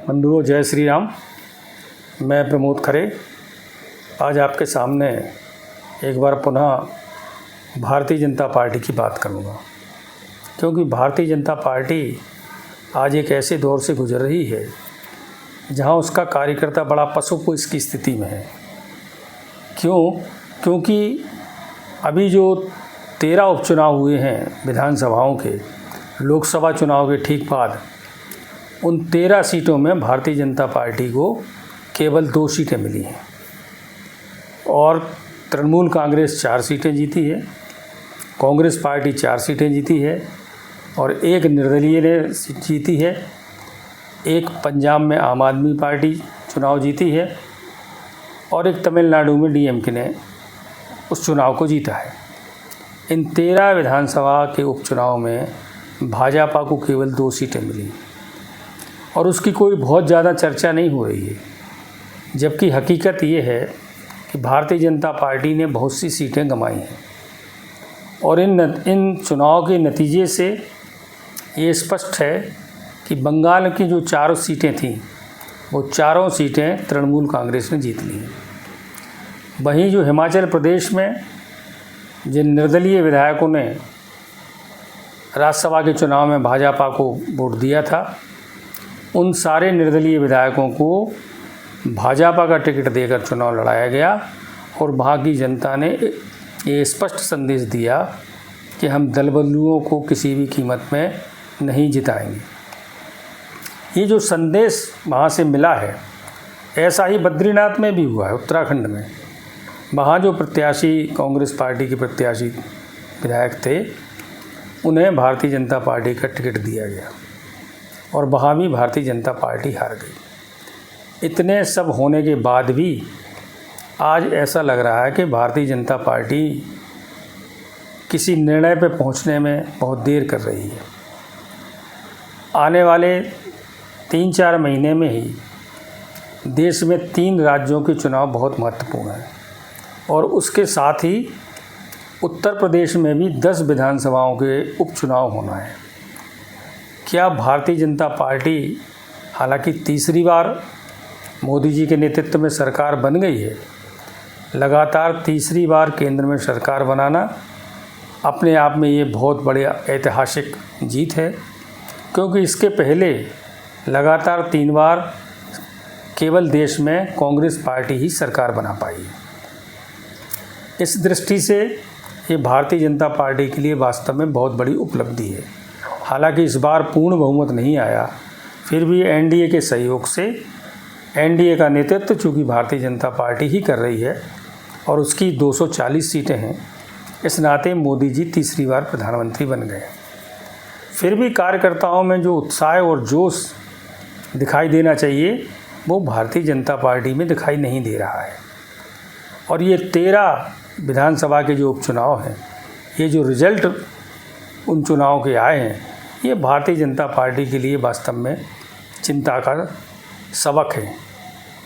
बंधुओं, जय श्री राम। मैं प्रमोद खरे आज आपके सामने एक बार पुनः भारतीय जनता पार्टी की बात करूँगा, क्योंकि भारतीय जनता पार्टी आज एक ऐसे दौर से गुजर रही है जहां उसका कार्यकर्ता बड़ा पसोपेश की स्थिति में है। क्योंकि अभी जो 13 उपचुनाव हुए हैं विधानसभाओं के, लोकसभा चुनाव के ठीक बाद उन 13 सीटों में भारतीय जनता पार्टी को केवल 2 सीटें मिली हैं और तृणमूल कांग्रेस 4 सीटें जीती है, कांग्रेस पार्टी 4 सीटें जीती है और एक निर्दलीय ने जीती है। एक पंजाब में आम आदमी पार्टी चुनाव जीती है और एक तमिलनाडु में डीएमके ने उस चुनाव को जीता है। इन 13 विधानसभा के उपचुनाव में भाजपा को केवल 2 सीटें मिली और उसकी कोई बहुत ज़्यादा चर्चा नहीं हो रही है, जबकि हकीकत ये है कि भारतीय जनता पार्टी ने बहुत सी सीटें गंवाई हैं और इन चुनाव के नतीजे से ये स्पष्ट है कि बंगाल की जो 4 सीटें थीं वो 4 सीटें तृणमूल कांग्रेस ने जीत ली हैं। वहीं जो हिमाचल प्रदेश में जिन निर्दलीय विधायकों ने राज्यसभा के चुनाव में भाजपा को वोट दिया था, उन सारे निर्दलीय विधायकों को भाजपा का टिकट देकर चुनाव लड़ाया गया और वहाँ की जनता ने ये स्पष्ट संदेश दिया कि हम दल बदलुओं को किसी भी कीमत में नहीं जिताएंगे। ये जो संदेश वहाँ से मिला है, ऐसा ही बद्रीनाथ में भी हुआ है, उत्तराखंड में। वहाँ जो प्रत्याशी कांग्रेस पार्टी के प्रत्याशी विधायक थे, उन्हें भारतीय जनता पार्टी का टिकट दिया गया और वहाँ भी भारतीय जनता पार्टी हार गई। इतने सब होने के बाद भी आज ऐसा लग रहा है कि भारतीय जनता पार्टी किसी निर्णय पर पहुंचने में बहुत देर कर रही है। आने वाले 3-4 महीने में ही देश में 3 राज्यों के चुनाव बहुत महत्वपूर्ण हैं और उसके साथ ही उत्तर प्रदेश में भी 10 विधानसभाओं के उपचुनाव होना है। क्या भारतीय जनता पार्टी, हालांकि तीसरी बार मोदी जी के नेतृत्व में सरकार बन गई है, लगातार तीसरी बार केंद्र में सरकार बनाना अपने आप में ये बहुत बड़ी ऐतिहासिक जीत है, क्योंकि इसके पहले लगातार 3 बार केवल देश में कांग्रेस पार्टी ही सरकार बना पाई है। इस दृष्टि से ये भारतीय जनता पार्टी के लिए वास्तव में बहुत बड़ी उपलब्धि है। हालांकि इस बार पूर्ण बहुमत नहीं आया, फिर भी एनडीए के सहयोग से, एनडीए का नेतृत्व चूँकि भारतीय जनता पार्टी ही कर रही है और उसकी 240 सीटें हैं, इस नाते मोदी जी तीसरी बार प्रधानमंत्री बन गए। फिर भी कार्यकर्ताओं में जो उत्साह और जोश दिखाई देना चाहिए वो भारतीय जनता पार्टी में दिखाई नहीं दे रहा है। और ये 13 विधानसभा के जो उपचुनाव हैं, ये जो रिजल्ट उन चुनाव के आए हैं, ये भारतीय जनता पार्टी के लिए वास्तव में चिंता का सबक है।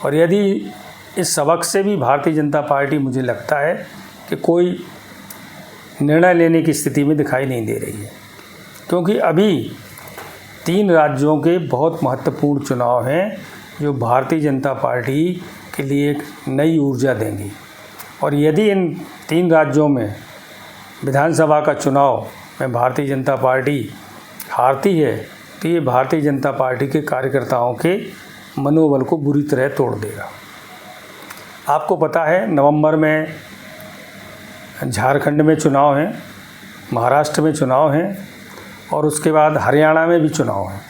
और यदि इस सबक से भी भारतीय जनता पार्टी, मुझे लगता है कि कोई निर्णय लेने की स्थिति में दिखाई नहीं दे रही है, क्योंकि अभी 3 राज्यों के बहुत महत्वपूर्ण चुनाव हैं जो भारतीय जनता पार्टी के लिए एक नई ऊर्जा देंगी। और यदि इन 3 राज्यों में विधानसभा का चुनाव में भारतीय जनता पार्टी हारती है तो ये भारतीय जनता पार्टी के कार्यकर्ताओं के मनोबल को बुरी तरह तोड़ देगा। आपको पता है, नवंबर में झारखंड में चुनाव हैं, महाराष्ट्र में चुनाव हैं और उसके बाद हरियाणा में भी चुनाव हैं।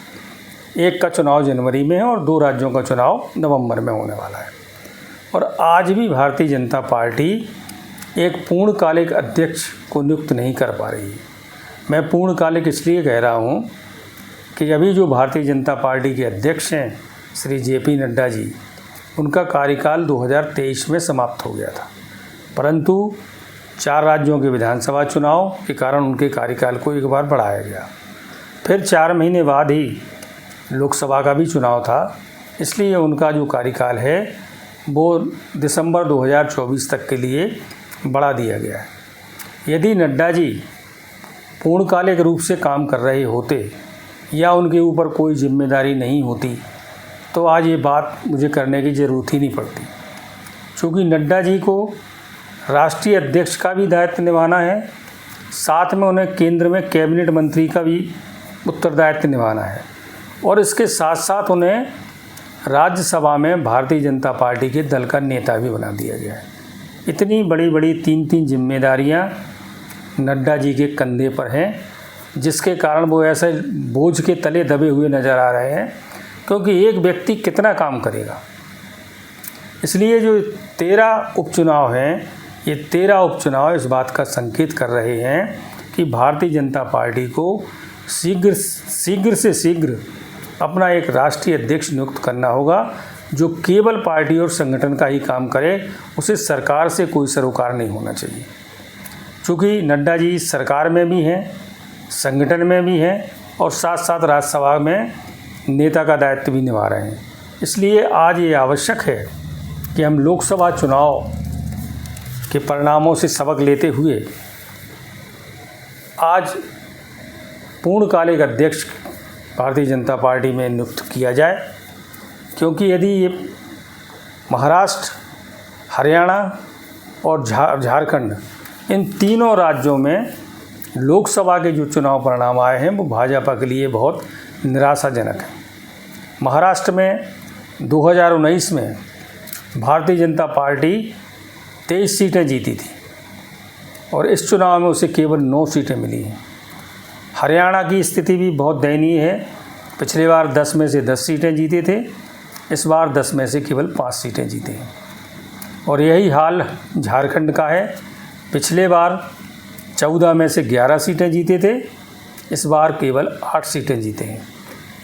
एक का चुनाव जनवरी में है और 2 राज्यों का चुनाव नवंबर में होने वाला है। और आज भी भारतीय जनता पार्टी एक पूर्णकालिक अध्यक्ष को नियुक्त नहीं कर पा रही है। मैं पूर्णकालिक इसलिए कह रहा हूँ कि अभी जो भारतीय जनता पार्टी के अध्यक्ष हैं श्री जेपी नड्डा जी, उनका कार्यकाल 2023 में समाप्त हो गया था, परंतु 4 राज्यों के विधानसभा चुनाव के कारण उनके कार्यकाल को एक बार बढ़ाया गया। फिर 4 महीने बाद ही लोकसभा का भी चुनाव था, इसलिए उनका जो कार्यकाल है वो दिसंबर 2024 तक के लिए बढ़ा दिया गया है। यदि नड्डा जी पूर्णकालिक रूप से काम कर रहे होते या उनके ऊपर कोई जिम्मेदारी नहीं होती तो आज ये बात मुझे करने की ज़रूरत ही नहीं पड़ती, क्योंकि नड्डा जी को राष्ट्रीय अध्यक्ष का भी दायित्व निभाना है, साथ में उन्हें केंद्र में कैबिनेट मंत्री का भी उत्तरदायित्व निभाना है, और इसके साथ साथ उन्हें राज्यसभा में भारतीय जनता पार्टी के दल का नेता भी बना दिया गया है। इतनी बड़ी बड़ी 3 जिम्मेदारियां नड्डा जी के कंधे पर हैं, जिसके कारण वो ऐसे बोझ के तले दबे हुए नज़र आ रहे हैं, क्योंकि एक व्यक्ति कितना काम करेगा। इसलिए जो 13 उपचुनाव हैं, ये 13 उपचुनाव इस बात का संकेत कर रहे हैं कि भारतीय जनता पार्टी को शीघ्र से शीघ्र अपना एक राष्ट्रीय अध्यक्ष नियुक्त करना होगा, जो केवल पार्टी और संगठन का ही काम करे, उसे सरकार से कोई सरोकार नहीं होना चाहिए। क्योंकि नड्डा जी सरकार में भी हैं, संगठन में भी हैं, और साथ साथ राज्यसभा में नेता का दायित्व भी निभा रहे हैं। इसलिए आज ये आवश्यक है कि हम लोकसभा चुनाव के परिणामों से सबक लेते हुए आज पूर्णकालिक अध्यक्ष भारतीय जनता पार्टी में नियुक्त किया जाए, क्योंकि यदि ये महाराष्ट्र, हरियाणा और झारखंड, इन तीनों राज्यों में लोकसभा के जो चुनाव परिणाम आए हैं वो भाजपा के लिए बहुत निराशाजनक है। महाराष्ट्र में 2019 में भारतीय जनता पार्टी 23 सीटें जीती थी, और इस चुनाव में उसे केवल 9 सीटें मिली हैं। हरियाणा की स्थिति भी बहुत दयनीय है। पिछले बार 10 में से 10 सीटें जीते थे, इस बार 10 में से केवल 5 सीटें जीते हैं। और यही हाल झारखंड का है। पिछले बार 14 में से 11 सीटें जीते थे, इस बार केवल 8 सीटें जीते हैं।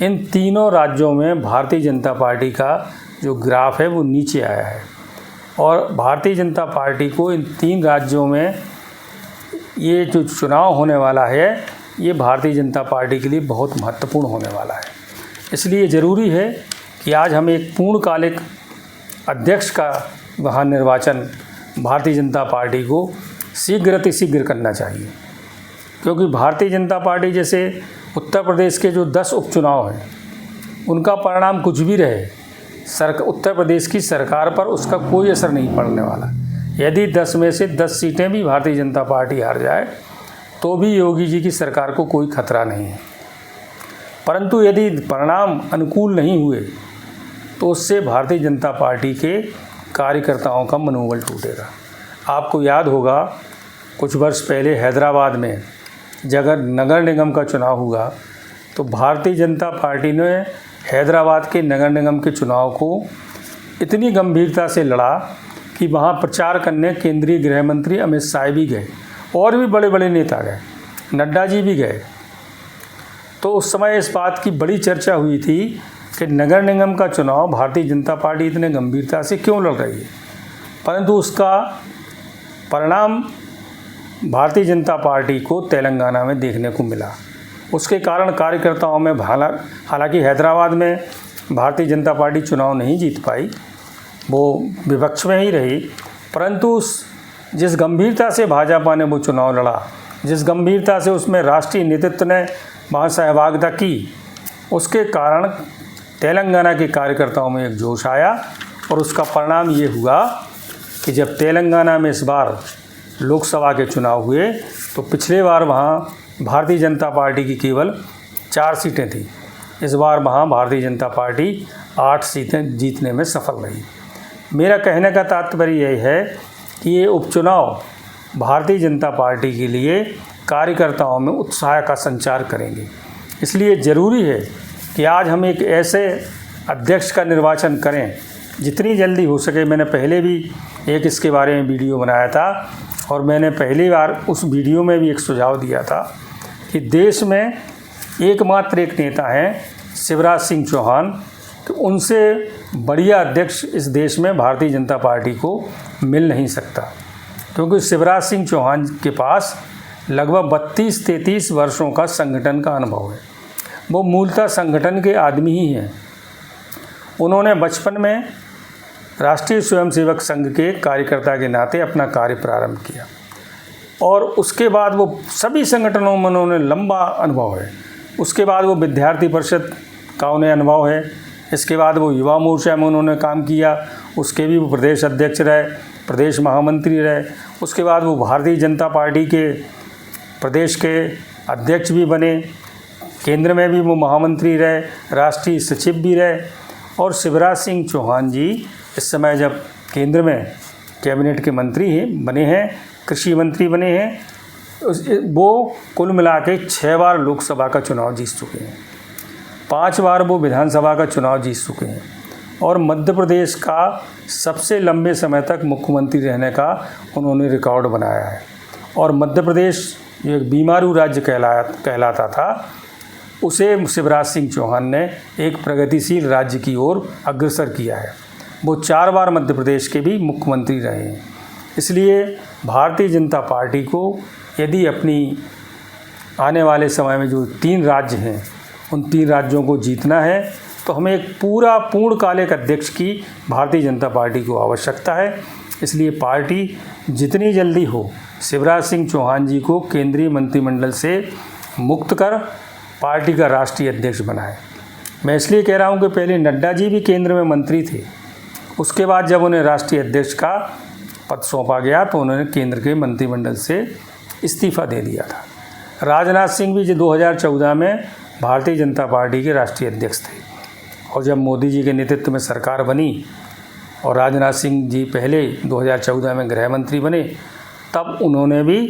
इन तीनों राज्यों में भारतीय जनता पार्टी का जो ग्राफ है वो नीचे आया है, और भारतीय जनता पार्टी को इन 3 राज्यों में ये जो चुनाव होने वाला है, ये भारतीय जनता पार्टी के लिए बहुत महत्वपूर्ण होने वाला है। इसलिए ज़रूरी है कि आज हम एक पूर्णकालिक अध्यक्ष का वहाँ निर्वाचन भारतीय जनता पार्टी को शीघ्र करना चाहिए, क्योंकि भारतीय जनता पार्टी जैसे उत्तर प्रदेश के जो 10 उपचुनाव हैं, उनका परिणाम कुछ भी रहे, उत्तर प्रदेश की सरकार पर उसका कोई असर नहीं पड़ने वाला। यदि 10 में से 10 सीटें भी भारतीय जनता पार्टी हार जाए तो भी योगी जी की सरकार को कोई खतरा नहीं है। परंतु यदि परिणाम अनुकूल नहीं हुए तो उससे भारतीय जनता पार्टी के कार्यकर्ताओं का मनोबल टूटेगा। आपको याद होगा, कुछ वर्ष पहले हैदराबाद में जब नगर निगम का चुनाव हुआ तो भारतीय जनता पार्टी ने हैदराबाद के नगर निगम के चुनाव को इतनी गंभीरता से लड़ा कि वहाँ प्रचार करने केंद्रीय गृह मंत्री अमित शाह भी गए, और भी बड़े बड़े नेता गए, नड्डा जी भी गए। तो उस समय इस बात की बड़ी चर्चा हुई थी कि नगर निगम का चुनाव भारतीय जनता पार्टी इतने गंभीरता से क्यों लड़ रही है, परंतु उसका परिणाम भारतीय जनता पार्टी को तेलंगाना में देखने को मिला। उसके कारण कार्यकर्ताओं में हालांकि हैदराबाद में भारतीय जनता पार्टी चुनाव नहीं जीत पाई, वो विपक्ष में ही रही, परंतु जिस गंभीरता से भाजपा ने वो चुनाव लड़ा, जिस गंभीरता से उसमें राष्ट्रीय नेतृत्व ने वहाँ सहभागिता की, उसके कारण तेलंगाना के कार्यकर्ताओं में एक जोश आया, और उसका परिणाम ये हुआ कि जब तेलंगाना में इस बार लोकसभा के चुनाव हुए तो पिछले बार वहाँ भारतीय जनता पार्टी की केवल 4 सीटें थी, इस बार वहाँ भारतीय जनता पार्टी 8 सीटें जीतने में सफल रही। मेरा कहने का तात्पर्य यह है कि ये उपचुनाव भारतीय जनता पार्टी के लिए कार्यकर्ताओं में उत्साह का संचार करेंगे। इसलिए ज़रूरी है कि आज हम एक ऐसे अध्यक्ष का निर्वाचन करें जितनी जल्दी हो सके। मैंने पहले भी एक इसके बारे में वीडियो बनाया था, और मैंने पहली बार उस वीडियो में भी एक सुझाव दिया था कि देश में एकमात्र एक नेता हैं शिवराज सिंह चौहान, तो उनसे बढ़िया अध्यक्ष इस देश में भारतीय जनता पार्टी को मिल नहीं सकता, क्योंकि शिवराज सिंह चौहान के पास लगभग 32-33 वर्षों का संगठन का अनुभव है। वो मूलतः संगठन के आदमी ही हैं। उन्होंने बचपन में राष्ट्रीय स्वयंसेवक संघ के कार्यकर्ता के नाते अपना कार्य प्रारंभ किया, और उसके बाद वो सभी संगठनों में उन्होंने लंबा अनुभव है। उसके बाद वो विद्यार्थी परिषद का उन्हें अनुभव है, इसके बाद वो युवा मोर्चा में उन्होंने काम किया, उसके भी वो प्रदेश अध्यक्ष रहे, प्रदेश महामंत्री रहे। उसके बाद वो भारतीय जनता पार्टी के प्रदेश के अध्यक्ष भी बने, केंद्र में भी वो महामंत्री रहे, राष्ट्रीय सचिव भी रहे। और शिवराज सिंह चौहान जी इस समय जब केंद्र में कैबिनेट के मंत्री बने हैं, कृषि मंत्री बने हैं, वो कुल मिला के 6 बार लोकसभा का चुनाव जीत चुके हैं, 5 बार वो विधानसभा का चुनाव जीत चुके हैं और मध्य प्रदेश का सबसे लंबे समय तक मुख्यमंत्री रहने का उन्होंने रिकॉर्ड बनाया है। और मध्य प्रदेश जो एक बीमारू राज्य कहलाता था, उसे शिवराज सिंह चौहान ने एक प्रगतिशील राज्य की ओर अग्रसर किया है। वो 4 बार मध्य प्रदेश के भी मुख्यमंत्री रहे हैं। इसलिए भारतीय जनता पार्टी को यदि अपनी आने वाले समय में जो 3 राज्य हैं, उन 3 राज्यों को जीतना है तो हमें एक पूर्णकालिक अध्यक्ष की भारतीय जनता पार्टी को आवश्यकता है। इसलिए पार्टी जितनी जल्दी हो शिवराज सिंह चौहान जी को केंद्रीय मंत्रिमंडल से मुक्त कर पार्टी का राष्ट्रीय अध्यक्ष बनाए। मैं इसलिए कह रहा हूं कि पहले नड्डा जी भी केंद्र में मंत्री थे, उसके बाद जब उन्हें राष्ट्रीय अध्यक्ष का पद सौंपा गया तो उन्होंने केंद्र के मंत्रिमंडल से इस्तीफा दे दिया था। राजनाथ सिंह भी जो 2014 में भारतीय जनता पार्टी के राष्ट्रीय अध्यक्ष थे और जब मोदी जी के नेतृत्व में सरकार बनी और राजनाथ सिंह जी पहले 2014 में गृह मंत्री बने, तब उन्होंने भी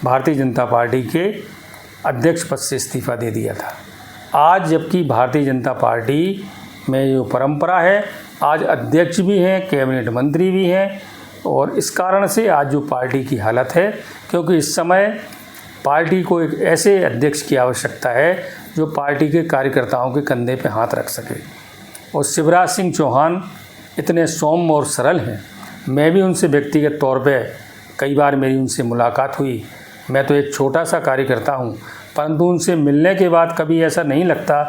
भारतीय जनता पार्टी के अध्यक्ष पद से इस्तीफा दे दिया था। आज जबकि भारतीय जनता पार्टी में जो परंपरा है, आज अध्यक्ष भी हैं, कैबिनेट मंत्री भी हैं और इस कारण से आज जो पार्टी की हालत है, क्योंकि इस समय पार्टी को एक ऐसे अध्यक्ष की आवश्यकता है जो पार्टी के कार्यकर्ताओं के कंधे पे हाथ रख सके। और शिवराज सिंह चौहान इतने सौम्य और सरल हैं, मैं भी उनसे व्यक्तिगत तौर पे कई बार मेरी उनसे मुलाकात हुई। मैं तो एक छोटा सा कार्यकर्ता हूँ, परंतु उनसे मिलने के बाद कभी ऐसा नहीं लगता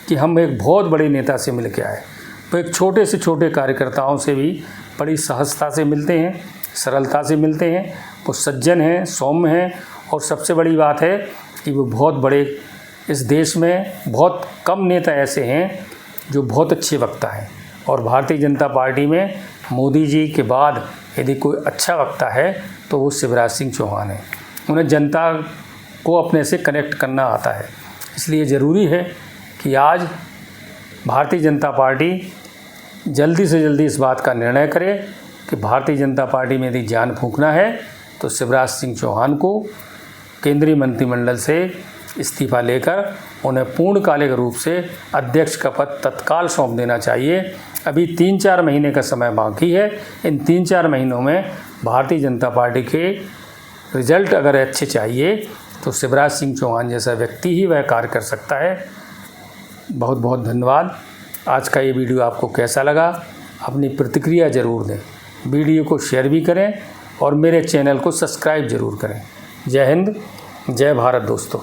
कि हम एक बहुत बड़े नेता से मिल के आए। तो एक छोटे से छोटे कार्यकर्ताओं से भी बड़ी सहजता से मिलते हैं, सरलता से मिलते हैं। वो सज्जन हैं, सौम्य हैं और सबसे बड़ी बात है कि वो बहुत बड़े, इस देश में बहुत कम नेता ऐसे हैं जो बहुत अच्छे वक्ता हैं। और भारतीय जनता पार्टी में मोदी जी के बाद यदि कोई अच्छा वक्ता है तो वो शिवराज सिंह चौहान है। उन्हें जनता को अपने से कनेक्ट करना आता है। इसलिए ज़रूरी है कि आज भारतीय जनता पार्टी जल्दी से जल्दी इस बात का निर्णय करे कि भारतीय जनता पार्टी में यदि जान फूंकना है तो शिवराज सिंह चौहान को केंद्रीय मंत्रिमंडल से इस्तीफा लेकर उन्हें पूर्णकालिक रूप से अध्यक्ष का पद तत्काल सौंप देना चाहिए। अभी 3-4 महीने का समय बाकी है। इन 3-4 महीनों में भारतीय जनता पार्टी के रिजल्ट अगर अच्छे चाहिए तो शिवराज सिंह चौहान जैसा व्यक्ति ही वह कार्य कर सकता है। बहुत बहुत धन्यवाद। आज का ये वीडियो आपको कैसा लगा, अपनी प्रतिक्रिया ज़रूर दें, वीडियो को शेयर भी करें और मेरे चैनल को सब्सक्राइब ज़रूर करें। जय हिंद, जय भारत दोस्तों।